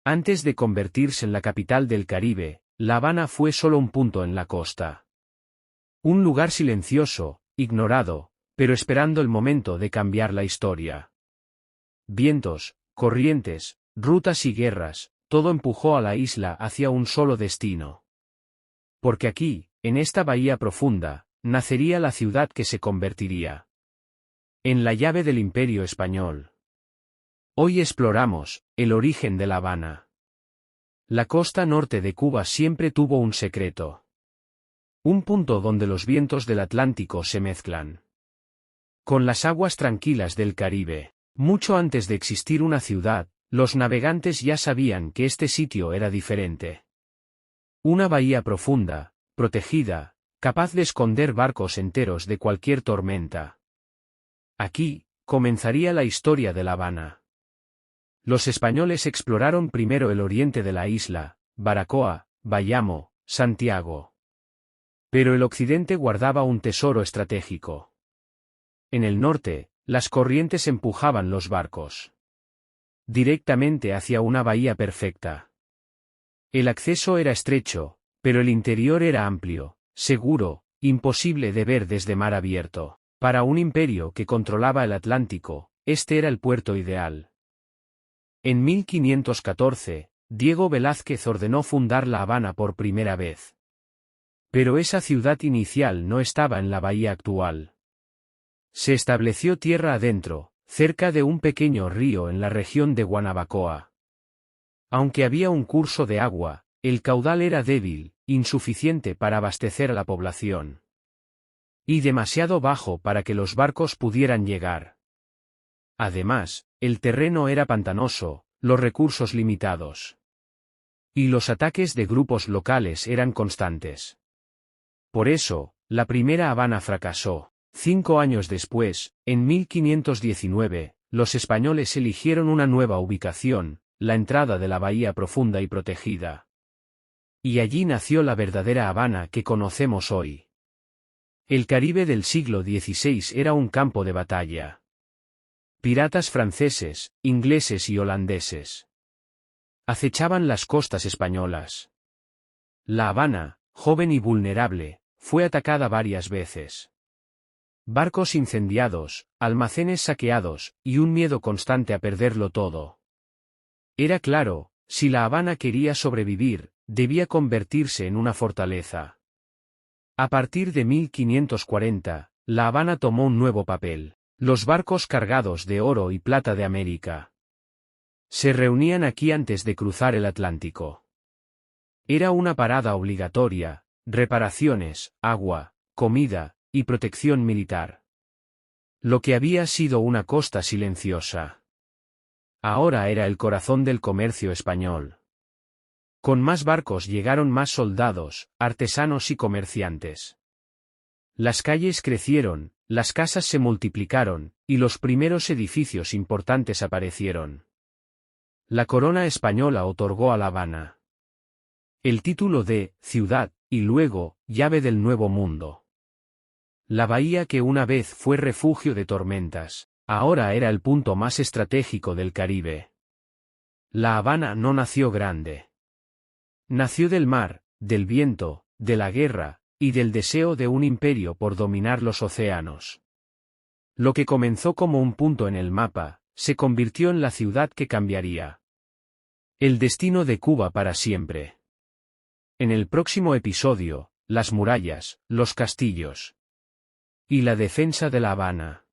Antes de convertirse en la capital del Caribe, La Habana fue solo un punto en la costa. Un lugar silencioso, ignorado, pero esperando el momento de cambiar la historia. Vientos, corrientes, rutas y guerras, todo empujó a la isla hacia un solo destino. Porque aquí, en esta bahía profunda, nacería la ciudad que se convertiría en la llave del Imperio Español. Hoy exploramos el origen de La Habana. La costa norte de Cuba siempre tuvo un secreto. Un punto donde los vientos del Atlántico se mezclan con las aguas tranquilas del Caribe. Mucho antes de existir una ciudad, los navegantes ya sabían que este sitio era diferente. Una bahía profunda, protegida, capaz de esconder barcos enteros de cualquier tormenta. Aquí comenzaría la historia de La Habana. Los españoles exploraron primero el oriente de la isla, Baracoa, Bayamo, Santiago. Pero el occidente guardaba un tesoro estratégico. En el norte, las corrientes empujaban los barcos directamente hacia una bahía perfecta. El acceso era estrecho, pero el interior era amplio, seguro, imposible de ver desde mar abierto. Para un imperio que controlaba el Atlántico, este era el puerto ideal. En 1514, Diego Velázquez ordenó fundar La Habana por primera vez. Pero esa ciudad inicial no estaba en la bahía actual. Se estableció tierra adentro, cerca de un pequeño río en la región de Guanabacoa. Aunque había un curso de agua, el caudal era débil, insuficiente para abastecer a la población. Y demasiado bajo para que los barcos pudieran llegar. Además, el terreno era pantanoso, los recursos limitados. Y los ataques de grupos locales eran constantes. Por eso, la primera Habana fracasó. 5 años después, en 1519, los españoles eligieron una nueva ubicación, la entrada de la bahía profunda y protegida. Y allí nació la verdadera Habana que conocemos hoy. El Caribe del siglo XVI era un campo de batalla. Piratas franceses, ingleses y holandeses acechaban las costas españolas. La Habana, joven y vulnerable, fue atacada varias veces. Barcos incendiados, almacenes saqueados, y un miedo constante a perderlo todo. Era claro, si La Habana quería sobrevivir, debía convertirse en una fortaleza. A partir de 1540, La Habana tomó un nuevo papel. Los barcos cargados de oro y plata de América se reunían aquí antes de cruzar el Atlántico. Era una parada obligatoria, reparaciones, agua, comida, y protección militar. Lo que había sido una costa silenciosa. Ahora era el corazón del comercio español. Con más barcos llegaron más soldados, artesanos y comerciantes. Las calles crecieron, las casas se multiplicaron, y los primeros edificios importantes aparecieron. La corona española otorgó a La Habana el título de ciudad, y luego, llave del Nuevo Mundo. La bahía que una vez fue refugio de tormentas, ahora era el punto más estratégico del Caribe. La Habana no nació grande. Nació del mar, del viento, de la guerra, y del deseo de un imperio por dominar los océanos. Lo que comenzó como un punto en el mapa, se convirtió en la ciudad que cambiaría el destino de Cuba para siempre. En el próximo episodio, las murallas, los castillos y la defensa de La Habana.